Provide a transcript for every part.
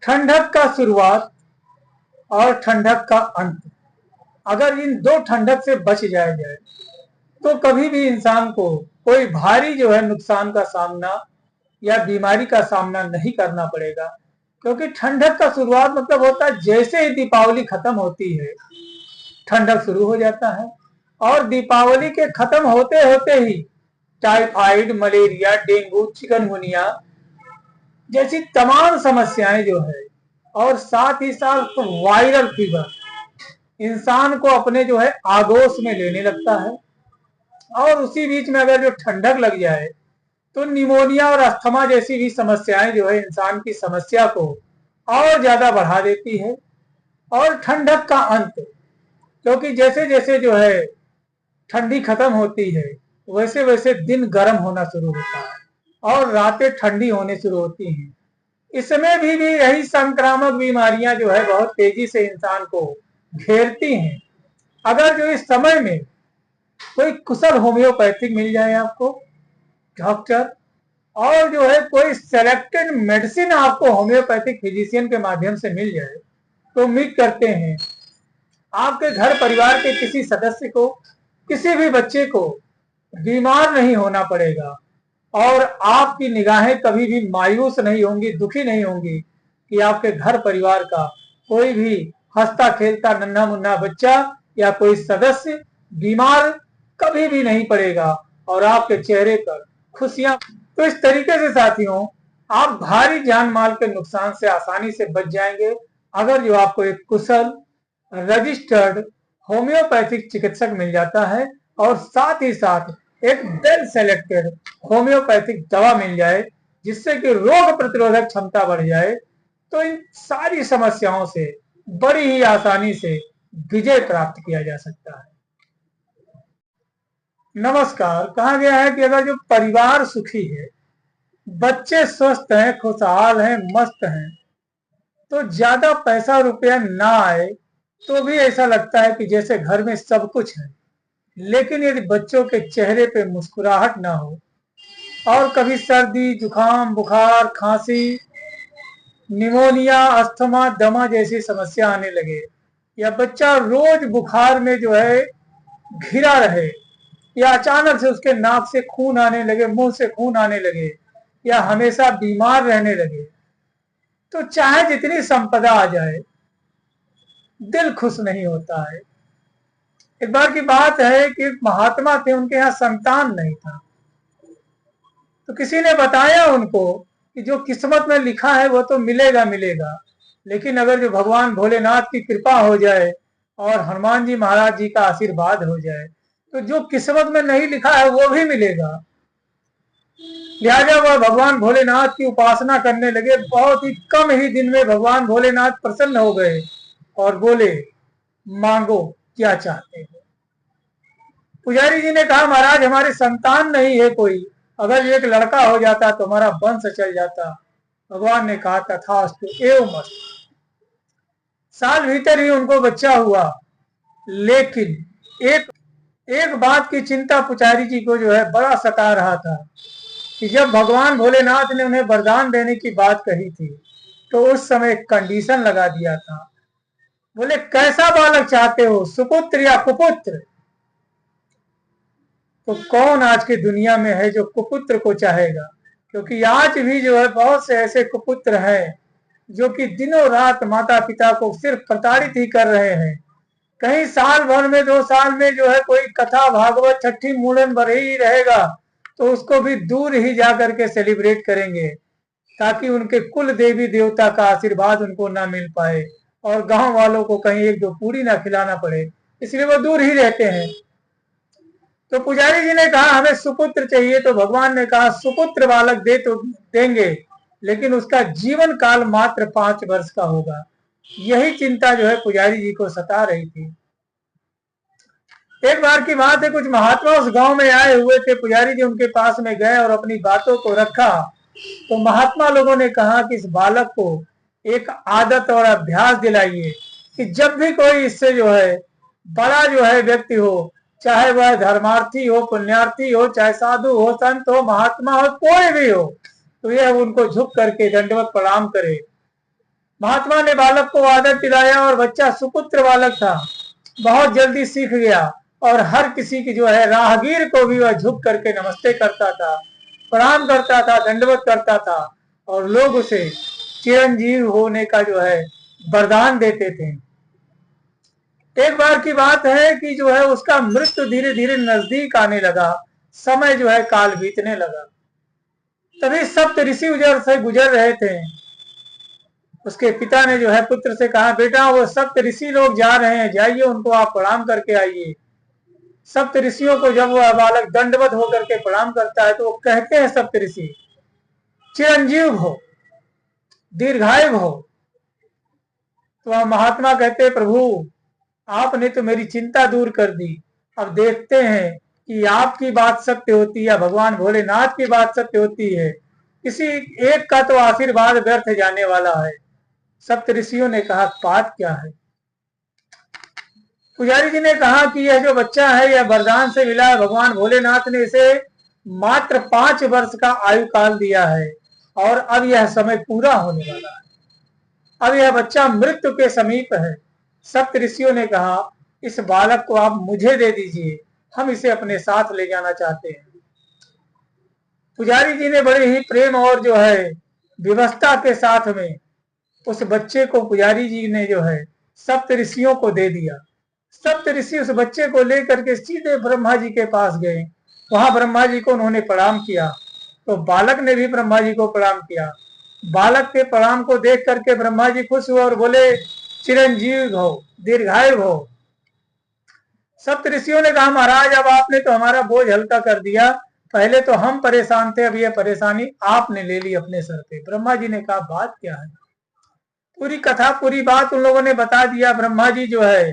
ठंडक का शुरुआत और ठंडक का अंत, अगर इन दो ठंडक से बच जाया जाए तो कभी भी इंसान को कोई भारी जो है नुकसान का सामना या बीमारी का सामना नहीं करना पड़ेगा। क्योंकि ठंडक का शुरुआत मतलब होता है जैसे ही दीपावली खत्म होती है ठंडक शुरू हो जाता है, और दीपावली के खत्म होते होते ही टाइफाइड, मलेरिया, डेंगू, चिकनगुनिया जैसी तमाम समस्याएं जो है और साथ ही साथ वायरल फीवर इंसान को अपने जो है आगोश में लेने लगता है। और उसी बीच में अगर जो ठंडक लग जाए तो निमोनिया और अस्थमा जैसी भी समस्याएं जो है इंसान की समस्या को और ज्यादा बढ़ा देती है। और ठंडक का अंत, क्योंकि जैसे जैसे जो है ठंडी खत्म होती है वैसे वैसे दिन गर्म होना शुरू होता है और रातें ठंडी होने शुरू होती हैं। इसमें भी यही संक्रामक बीमारियां जो है बहुत तेजी से इंसान को घेरती हैं। अगर जो इस समय में कोई कुशल होम्योपैथिक मिल जाए आपको डॉक्टर, और जो है कोई सेलेक्टेड मेडिसिन आपको होम्योपैथिक फिजिशियन के माध्यम से मिल जाए तो उम्मीद करते हैं आपके घर परिवार के किसी सदस्य को, किसी भी बच्चे को बीमार नहीं होना पड़ेगा और आपकी निगाहें कभी भी मायूस नहीं होंगी, दुखी नहीं होंगी कि आपके घर परिवार का कोई भी हंसता खेलता नन्हा मुन्ना बच्चा या कोई सदस्य बीमार कभी भी नहीं पड़ेगा और आपके चेहरे पर खुशियां। तो इस तरीके से साथियों आप भारी जान माल के नुकसान से आसानी से बच जाएंगे अगर जो आपको एक कुशल रजिस्टर्ड होम्योपैथिक चिकित्सक मिल जाता है और साथ ही साथ एक वेल सेलेक्टेड होम्योपैथिक दवा मिल जाए जिससे कि रोग प्रतिरोधक क्षमता बढ़ जाए, तो इन सारी समस्याओं से बड़ी ही आसानी से विजय प्राप्त किया जा सकता है। नमस्कार। कहा गया है कि अगर जो परिवार सुखी है, बच्चे स्वस्थ हैं, खुशहाल हैं, मस्त हैं, तो ज्यादा पैसा रुपया ना आए तो भी ऐसा लगता है कि जैसे घर में सब कुछ है। लेकिन यदि बच्चों के चेहरे पे मुस्कुराहट ना हो और कभी सर्दी, जुकाम, बुखार, खांसी, निमोनिया, अस्थमा, दमा जैसी समस्या आने लगे, या बच्चा रोज बुखार में जो है घिरा रहे, या अचानक से उसके नाक से खून आने लगे, मुंह से खून आने लगे, या हमेशा बीमार रहने लगे, तो चाहे जितनी संपदा आ जाए दिल खुश नहीं होता है। एक बार की बात है कि महात्मा थे, उनके यहाँ संतान नहीं था, तो किसी ने बताया उनको कि जो किस्मत में लिखा है वो तो मिलेगा मिलेगा, लेकिन अगर जो भगवान भोलेनाथ की कृपा हो जाए और हनुमान जी महाराज जी का आशीर्वाद हो जाए तो जो किस्मत में नहीं लिखा है वो भी मिलेगा। लिहाजा वह भगवान भोलेनाथ की उपासना करने लगे। बहुत ही कम ही दिन में भगवान भोलेनाथ प्रसन्न हो गए और बोले, मांगो क्या चाहते हो। पुजारी जी ने कहा, महाराज हमारे संतान नहीं है कोई, अगर एक लड़का हो जाता तो हमारा वंश चल जाता। भगवान ने कहा, तथास्तु एवं मस्तु। साल भीतर ही उनको बच्चा हुआ, लेकिन एक बात की चिंता पुजारी जी को जो है बड़ा सता रहा था कि जब भगवान भोलेनाथ ने उन्हें वरदान देने की बात कही थी तो उस समय एक कंडीशन लगा दिया था। बोले, कैसा बालक चाहते हो, सुपुत्र या कुपुत्र? तो कौन आज की दुनिया में है जो कुपुत्र को चाहेगा? क्योंकि आज भी जो है बहुत से ऐसे कुपुत्र हैं जो कि दिनों रात माता पिता को सिर्फ प्रताड़ित ही कर रहे हैं। कहीं साल भर में 2 साल में जो है कोई कथा, भागवत, छठी मूड़न भर ही रहेगा तो उसको भी दूर ही जा करके सेलिब्रेट करेंगे ताकि उनके कुल देवी देवता का आशीर्वाद उनको ना मिल पाए और गांव वालों को कहीं 1-2 पूरी ना खिलाना पड़े, इसलिए वो दूर ही रहते हैं। तो पुजारी जी ने कहा, हमें सुपुत्र चाहिए। तो भगवान ने कहा, सुपुत्र बालक दे तो देंगे, लेकिन उसका जीवन काल मात्र 5 वर्ष का होगा। यही चिंता जो है पुजारी जी को सता रही थी। एक बार की बात है, कुछ महात्मा उस गांव में आए हुए थे। पुजारी जी उनके पास में गए और अपनी बातों को रखा तो महात्मा लोगों ने कहा कि इस बालक को एक आदत और अभ्यास दिलाइए कि जब भी कोई इससे जो है बड़ा जो है व्यक्ति हो, चाहे वह धर्मार्थी हो, पुण्यार्थी हो, चाहे साधु हो, संत हो, महात्मा हो, कोई भी हो, तो यह उनको झुक करके दंडवत प्रणाम करे। महात्मा ने बालक को आदत दिलाया और बच्चा सुपुत्र बालक था, बहुत जल्दी सीख गया और हर किसी की जो है राहगीर को भी वह झुक करके नमस्ते करता था, प्रणाम करता था, दंडवत करता था और लोग उसे चिरंजीव होने का जो है वरदान देते थे। एक बार की बात है कि जो है उसका मृत्यु धीरे धीरे नजदीक आने लगा, समय जो है काल बीतने लगा। तभी सप्त ऋषि उजर से गुजर रहे थे। उसके पिता ने जो है पुत्र से कहा, बेटा वो सप्त ऋषि लोग जा रहे हैं, जाइए उनको आप प्रणाम करके आइए। सप्त ऋषियों को जब वह बालक दंडवत होकर के प्रणाम करता है तो वो कहते हैं सप्त ऋषि, चिरंजीव हो, दीर्घायु हो। तो वह महात्मा कहते, प्रभु आपने तो मेरी चिंता दूर कर दी, अब देखते हैं कि आपकी बात सत्य होती है या भगवान भोलेनाथ की बात सत्य होती है, किसी एक का तो आशीर्वाद व्यर्थ जाने वाला है। सप्त ऋषियों ने कहा, बात क्या है? पुजारी जी ने कहा कि यह जो बच्चा है यह वरदान से मिला है, भगवान भोलेनाथ ने इसे मात्र 5 वर्ष का आयु काल दिया है और अब यह समय पूरा होने वाला है, अब यह बच्चा मृत्यु के समीप है। सप्त ऋषियों ने कहा, इस बालक को आप मुझे दे दीजिए, हम इसे अपने साथ ले जाना चाहते हैं। पुजारी जी ने बड़े ही प्रेम और जो है व्यवस्था के साथ में उस बच्चे को पुजारी जी ने जो है सप्त ऋषियों को दे दिया। सप्त ऋषि उस बच्चे को लेकर के सीधे ब्रह्मा जी के पास गए। वहां ब्रह्मा जी को उन्होंने प्रणाम किया तो बालक ने भी ब्रह्मा जी को प्रणाम किया। बालक के प्रणाम को देख करके ब्रह्मा जी खुश हुए और बोले, चिरंजीव हो, दीर्घायु हो। सप्त ऋषियों ने कहा, महाराज अब आपने तो हमारा बोझ हल्का कर दिया, पहले तो हम परेशान थे, अब यह परेशानी आपने ले ली अपने सर पे। ब्रह्मा जी ने कहा, बात क्या है? पूरी कथा पूरी बात उन लोगों ने बता दिया। ब्रह्मा जी जो है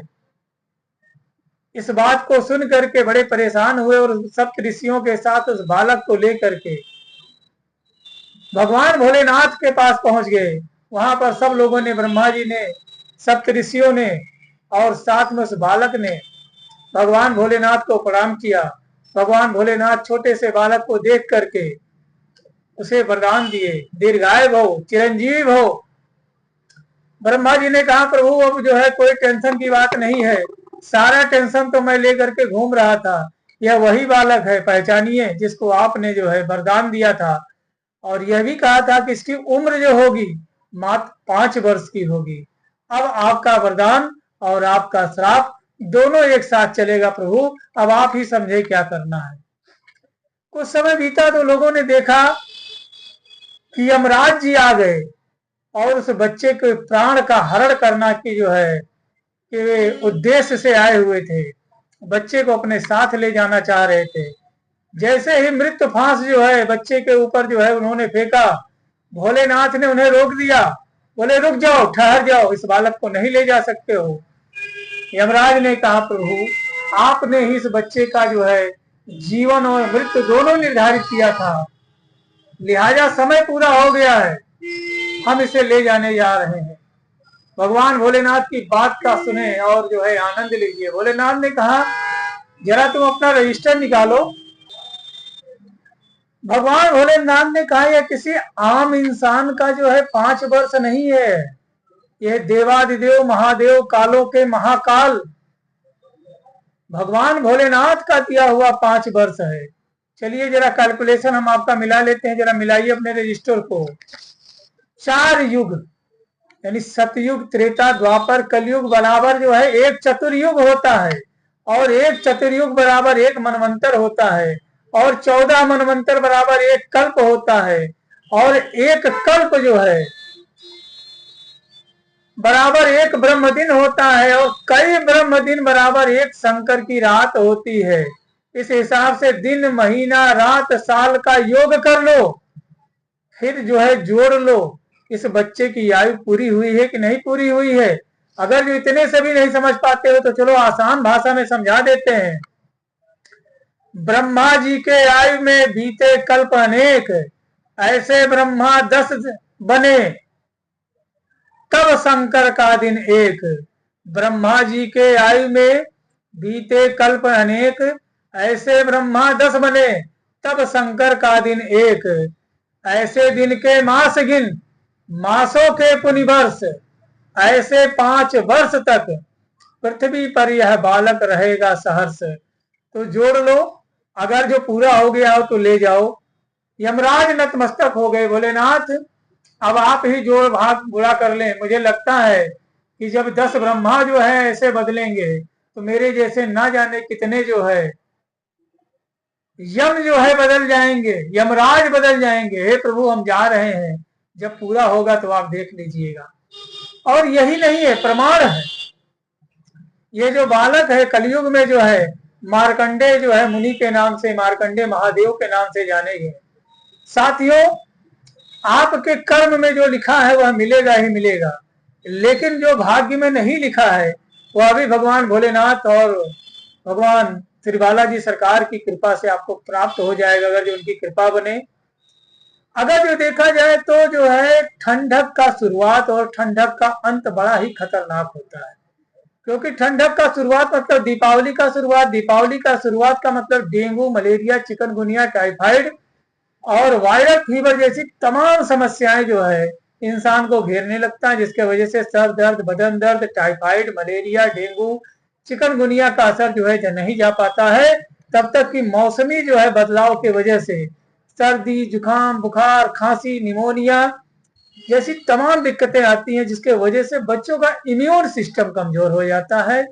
इस बात को सुन करके बड़े परेशान हुए और सप्त ऋषियों के साथ उस बालक को लेकर के भगवान भोलेनाथ के पास पहुंच गए। वहां पर सब लोगों ने, ब्रह्मा जी ने, सप्त ऋषियों ने और साथ में उस बालक ने भगवान भोलेनाथ को प्रणाम किया। भगवान भोलेनाथ छोटे से बालक को देख करके उसे वरदान दिए, दीर्घायु हो, चिरंजीव हो। ब्रह्मा जी ने कहा, प्रभु अब जो है कोई टेंशन की बात नहीं है, सारा टेंशन तो मैं लेकर के घूम रहा था, यह वही बालक है, पहचानिए, जिसको आपने जो है वरदान दिया था और यह भी कहा था कि इसकी उम्र जो होगी मात्र 5 वर्ष की होगी। अब आपका वरदान और आपका श्राप दोनों एक साथ चलेगा प्रभु, अब आप ही समझे क्या करना है। कुछ समय बीता तो लोगों ने देखा कि यमराज जी आ गए और उस बच्चे के प्राण का हरण करना की जो है कि वे उद्देश्य से आए हुए थे, बच्चे को अपने साथ ले जाना चाह रहे थे। जैसे ही मृत्यु फांस जो है बच्चे के ऊपर जो है उन्होंने फेंका, भोलेनाथ ने उन्हें रोक दिया, बोले रुक जाओ, ठहर जाओ, इस बालक को नहीं ले जा सकते हो। यमराज ने कहा, प्रभु आपने ही इस बच्चे का जो है जीवन और मृत्यु दोनों निर्धारित किया था, लिहाजा समय पूरा हो गया है, हम इसे ले जाने जा रहे हैं। भगवान भोलेनाथ की बात का सुने और जो है आनंद लीजिए। भोलेनाथ ने कहा, जरा तुम अपना रजिस्टर निकालो। भगवान भोलेनाथ ने कहा, यह किसी आम इंसान का जो है 5 वर्ष नहीं है, यह देवादिदेव महादेव कालों के महाकाल भगवान भोलेनाथ का दिया हुआ 5 वर्ष है। चलिए जरा कैलकुलेशन हम आपका मिला लेते हैं, जरा मिलाइए अपने रजिस्टर को। 4 युग यानी सतयुग, त्रेता, द्वापर, कलयुग बराबर जो है एक चतुर्युग होता है और एक चतुर्युग बराबर एक मनवंतर होता है और 14 मनवंतर बराबर एक कल्प होता है और एक कल्प जो है बराबर एक ब्रह्म दिन होता है और कई ब्रह्म दिन बराबर एक शंकर की रात होती है। इस हिसाब से दिन, महीना, रात, साल का योग कर लो, फिर जो है जोड़ लो इस बच्चे की आयु पूरी हुई है कि नहीं पूरी हुई है। अगर जो इतने से भी नहीं समझ पाते हो तो चलो आसान भाषा में समझा देते हैं। ब्रह्मा जी के आयु में बीते कल्प अनेक, ऐसे ब्रह्मा 10 बने तब शंकर का दिन एक। ब्रह्मा जी के आयु में बीते कल्प अनेक, ऐसे ब्रह्मा 10 बने तब शंकर का दिन एक। ऐसे दिन के मास गिन, मासों के पुनिवर्ष, ऐसे 5 वर्ष तक पृथ्वी पर यह बालक रहेगा सहर्ष। तो जोड़ लो, अगर जो पूरा हो गया हो तो ले जाओ। यमराज नतमस्तक हो गए, भोलेनाथ अब आप ही जोड़ भाग बुरा कर लें। मुझे लगता है कि जब 10 ब्रह्मा जो है ऐसे बदलेंगे तो मेरे जैसे ना जाने कितने जो है यम जो है बदल जाएंगे, यमराज बदल जाएंगे। हे प्रभु हम जा रहे हैं, जब पूरा होगा तो आप देख लीजिएगा। और यही नहीं है, प्रमाण है। ये जो बालक है कलयुग में जो है मार्कंडे जो है मुनि के नाम से, मार्कंडे महादेव के नाम से जाने गए। साथियों, आपके कर्म में जो लिखा है वह मिलेगा ही मिलेगा, लेकिन जो भाग्य में नहीं लिखा है वह अभी भगवान भोलेनाथ और भगवान श्री बालाजी सरकार की कृपा से आपको प्राप्त हो जाएगा, अगर जो उनकी कृपा बने। अगर जो देखा जाए तो जो है ठंडक का शुरुआत और ठंडक का अंत बड़ा ही खतरनाक होता है, क्योंकि ठंडक का शुरुआत मतलब दीपावली का शुरुआत, दीपावली का शुरुआत का मतलब डेंगू, मलेरिया, चिकनगुनिया, टाइफाइड और वायरल फीवर जैसी तमाम समस्याएं जो है इंसान को घेरने लगता है, जिसके वजह से सर दर्द, बदन दर्द, टाइफाइड, मलेरिया, डेंगू, चिकनगुनिया का असर जो है नहीं जा पाता है, तब तक कि मौसमी जो है बदलाव की वजह से सर्दी, जुकाम, बुखार, खांसी, निमोनिया जैसी तमाम दिक्कतें आती हैं, जिसके वजह से बच्चों का इम्यून सिस्टम कमजोर हो जाता है।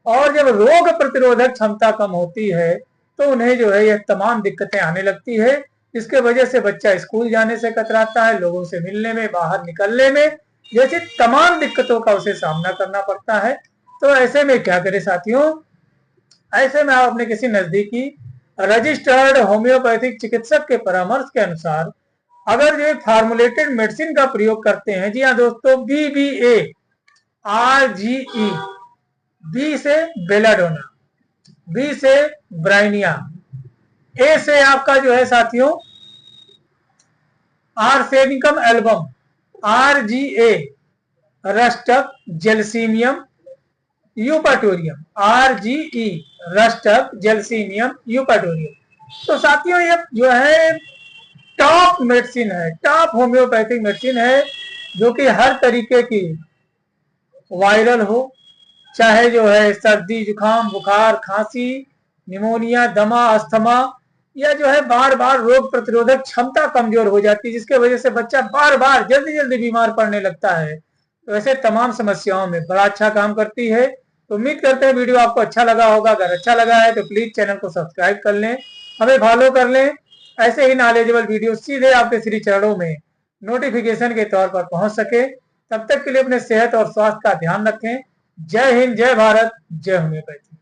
और जब रोग प्रतिरोधक क्षमता कम होती है तो उन्हें जो है यह तमाम दिक्कतें आने लगती है, जिसके वजह से बच्चा स्कूल जाने से कतराता है, लोगों से मिलने में, बाहर निकलने में, जैसी तमाम दिक्कतों का उसे सामना करना पड़ता है। तो ऐसे में क्या करें साथियों, ऐसे में आप अपने किसी नजदीकी रजिस्टर्ड होम्योपैथिक चिकित्सक के परामर्श के अनुसार अगर जो फार्मुलेटेड मेडिसिन का प्रयोग करते हैं, जी हाँ दोस्तों, BBA, RGE, बी से बेलाडोना, बी से ब्राइनिया, ए से आपका जो है साथियों arsenicum album, RGA rhus tox gelsemium eupatorium, RGE rhus tox gelsemium eupatorium. तो साथियों ये जो है टॉप मेडिसिन है, टॉप होम्योपैथिक मेडिसिन है, जो कि हर तरीके की वायरल हो, चाहे जो है सर्दी, जुकाम, बुखार, खांसी, निमोनिया, दमा, अस्थमा, या जो है बार बार रोग प्रतिरोधक क्षमता कमजोर हो जाती है, जिसके वजह से बच्चा बार बार जल्दी जल्दी बीमार पड़ने लगता है। तो ऐसे तमाम समस्याओं में बड़ा अच्छा काम करती है। तो उम्मीद करते हैं वीडियो आपको अच्छा लगा होगा। अगर अच्छा लगा है तो प्लीज चैनल को सब्सक्राइब कर लें, हमें फॉलो कर लें। ऐसे ही नॉलेजेबल वीडियो सीधे आपके श्री चरणों में नोटिफिकेशन के तौर पर पहुंच सके। तब तक के लिए अपने सेहत और स्वास्थ्य का ध्यान रखें। जय हिंद, जय भारत, जय होम्योपैथी।